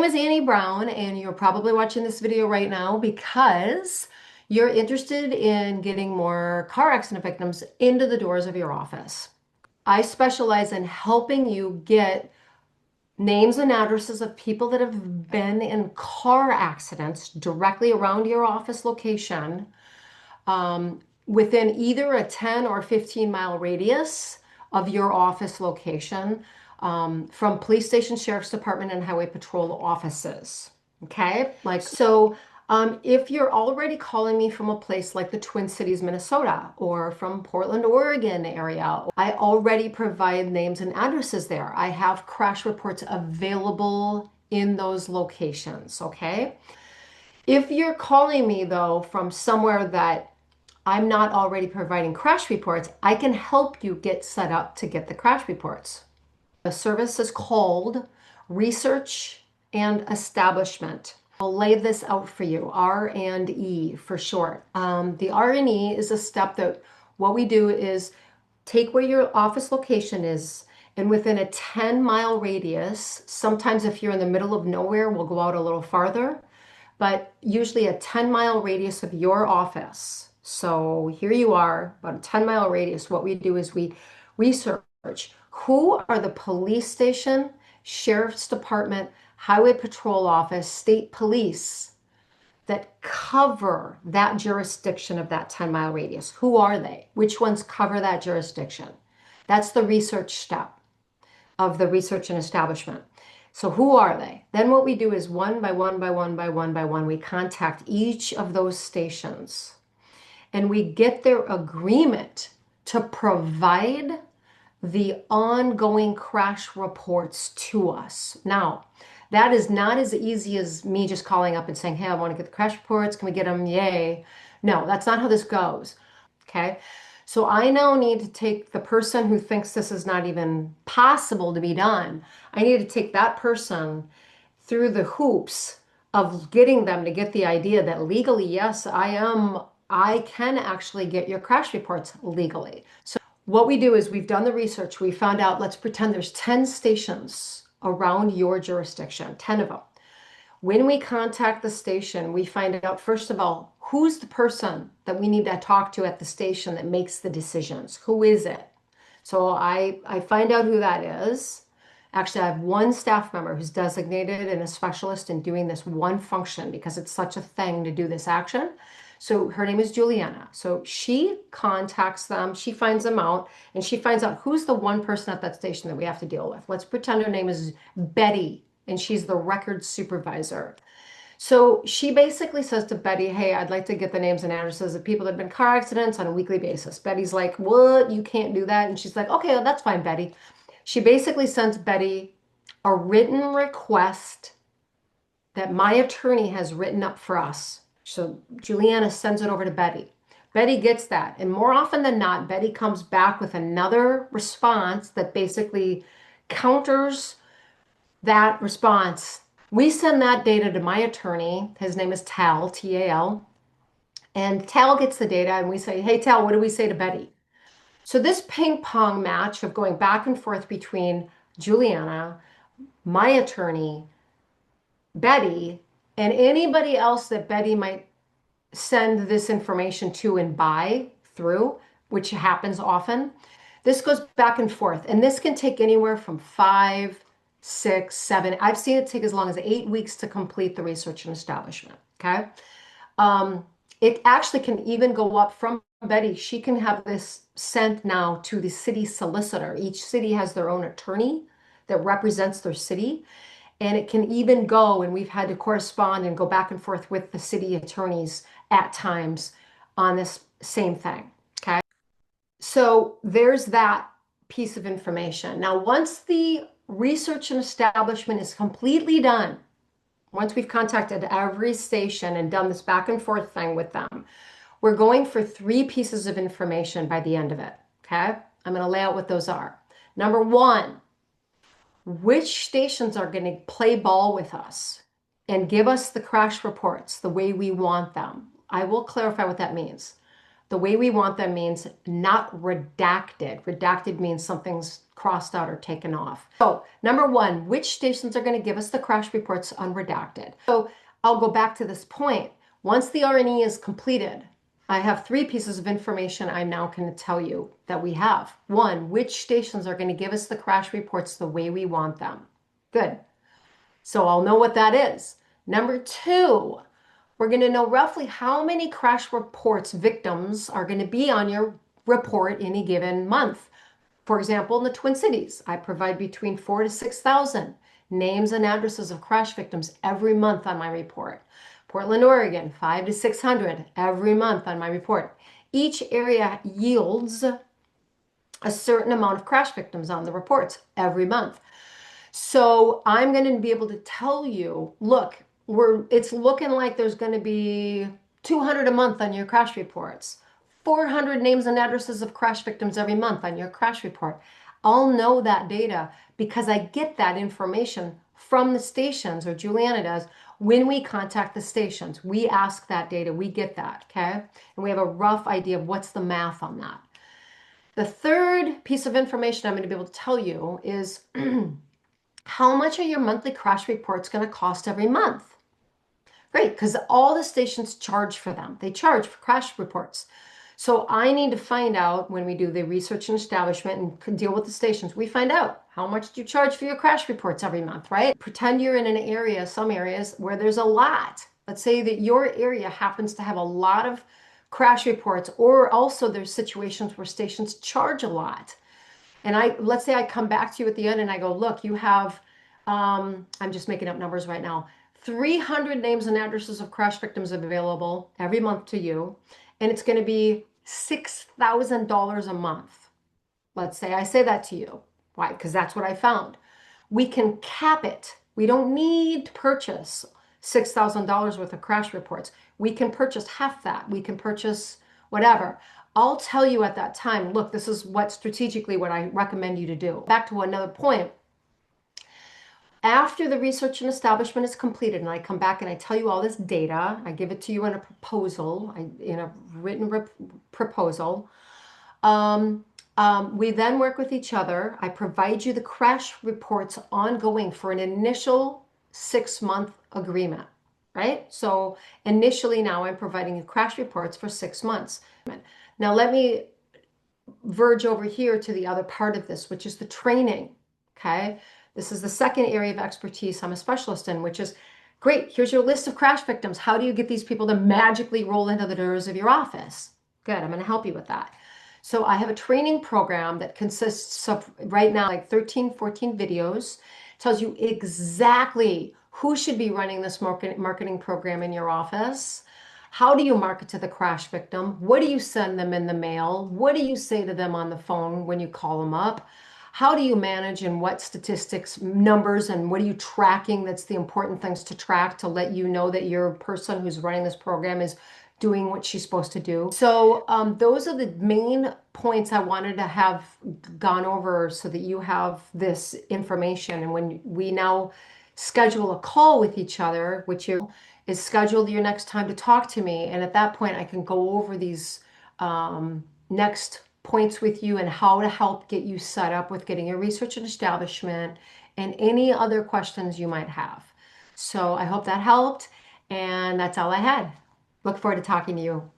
My name is Annie Brown, and you're probably watching this video right now because you're interested in getting more car accident victims into the doors of your office. I specialize in helping you get names and addresses of people that have been in car accidents directly around your office location, within either a 10 or 15-mile radius of your office location, from police station, sheriff's department, and highway patrol offices. Okay, if you're already calling me from a place like the Twin Cities, Minnesota, or from Portland, Oregon area, I already provide names and addresses there. I have crash reports available in those locations. Okay. If you're calling me though from somewhere that I'm not already providing crash reports, I can help you get set up to get the crash reports. The service is called Research and Establishment. I'll lay this out for you, R&E for short. The R&E is a step that what we do is take where your office location is, and within a 10-mile radius, sometimes if you're in the middle of nowhere, we'll go out a little farther, but usually a 10-mile radius of your office. So here you are, about a 10-mile radius. What we do is we research who are the police station, sheriff's department, highway patrol office, state police that cover that jurisdiction of that 10-mile radius. Who are they? Which ones cover that jurisdiction? That's the research step of the research and establishment. So who are they? Then what we do is one by one by one by one by one, we contact each of those stations and we get their agreement to provide the ongoing crash reports to us. Now, that is not as easy as me just calling up and saying, hey, I want to get the crash reports. Can we get them? Yay. No, that's not how this goes. Okay. So I now need to take the person who thinks this is not even possible to be done. I need to take that person through the hoops of getting them to get the idea that legally, yes, I can actually get your crash reports legally. So what we do is we've done the research. We found out, let's pretend there's 10 stations around your jurisdiction, 10 of them. When we contact the station, we find out, first of all, who's the person that we need to talk to at the station that makes the decisions? Who is it? So I find out who that is. Actually, I have one staff member who's designated and a specialist in doing this one function because it's such a thing to do this action. So her name is Juliana. So she contacts them, she finds them out, and she finds out who's the one person at that station that we have to deal with. Let's pretend her name is Betty, and she's the record supervisor. So she basically says to Betty, hey, I'd like to get the names and addresses of people that have been car accidents on a weekly basis. Betty's like, what? You can't do that. And she's like, okay, well, that's fine, Betty. She basically sends Betty a written request that my attorney has written up for us. So Juliana sends it over to Betty. Betty gets that. And more often than not, Betty comes back with another response that basically counters that response. We send that data to my attorney. His name is Tal, T-A-L. And Tal gets the data and we say, hey, Tal, what do we say to Betty? So this ping pong match of going back and forth between Juliana, my attorney, Betty, and anybody else that Betty might send this information to and buy through, which happens often. This goes back and forth, and this can take anywhere from 5, 6, 7. I've seen it take as long as 8 weeks to complete the research and establishment. Okay. It actually can even go up from Betty. She can have this sent now to the city solicitor. Each city has their own attorney that represents their city. And it can even go, and we've had to correspond and go back and forth with the city attorneys at times on this same thing. Okay. So there's that piece of information. Now, once the research and establishment is completely done, once we've contacted every station and done this back and forth thing with them, we're going for 3 pieces of information by the end of it. Okay. I'm going to lay out what those are. Number 1, which stations are going to play ball with us and give us the crash reports the way we want them. I will clarify what that means. The way we want them means not redacted. Redacted means something's crossed out or taken off. So number one, which stations are going to give us the crash reports unredacted? So I'll go back to this point. Once the R&E is completed, I have three pieces of information I'm now going to tell you that we have. One, which stations are going to give us the crash reports the way we want them? Good. So I'll know what that is. Number two, we're going to know roughly how many crash reports victims are going to be on your report any given month. For example, in the Twin Cities, I provide between 4,000 to 6,000 names and addresses of crash victims every month on my report. Portland, Oregon, 500 to 600 every month on my report. Each area yields a certain amount of crash victims on the reports every month. So I'm going to be able to tell you, look, it's looking like there's going to be 200 a month on your crash reports, 400 names and addresses of crash victims every month on your crash report. I'll know that data because I get that information from the stations, or Juliana does, when we contact the stations. We ask that data, we get that, okay? And we have a rough idea of what's the math on that. The third piece of information I'm going to be able to tell you is how much are your monthly crash reports going to cost every month? Great, because all the stations charge for them. They charge for crash reports. So I need to find out, when we do the research and establishment and deal with the stations, we find out how much do you charge for your crash reports every month, right? Pretend you're in an area, some areas where there's a lot. Let's say that your area happens to have a lot of crash reports, or also there's situations where stations charge a lot. And let's say I come back to you at the end and I go, look, you have, I'm just making up numbers right now, 300 names and addresses of crash victims available every month to you, and it's going to be $6,000 a month. Let's say I say that to you. Why? Because that's what I found. We can cap it. We don't need to purchase $6,000 worth of crash reports. We can purchase half that. We can purchase whatever. I'll tell you at that time, look, this is strategically what I recommend you to do. Back to another point. After the research and establishment is completed, and I come back and I tell you all this data, I give it to you in a proposal, in a written proposal. We then work with each other. I provide you the crash reports ongoing for an initial 6-month agreement, right? So initially now I'm providing you crash reports for 6 months. Now let me verge over here to the other part of this, which is the training, okay? This is the second area of expertise I'm a specialist in, which is, great, here's your list of crash victims. How do you get these people to magically roll into the doors of your office? Good, I'm going to help you with that. So I have a training program that consists of, right now, like 13, 14 videos. It tells you exactly who should be running this marketing program in your office. How do you market to the crash victim? What do you send them in the mail? What do you say to them on the phone when you call them up? How do you manage, and what statistics, numbers, and what are you tracking? That's the important things to track to let you know that your person who's running this program is doing what she's supposed to do. So those are the main points I wanted to have gone over so that you have this information. And when we now schedule a call with each other, which is scheduled your next time to talk to me, and at that point I can go over these next points with you and how to help get you set up with getting your research and establishment and any other questions you might have. So I hope that helped, and that's all I had. Look forward to talking to you.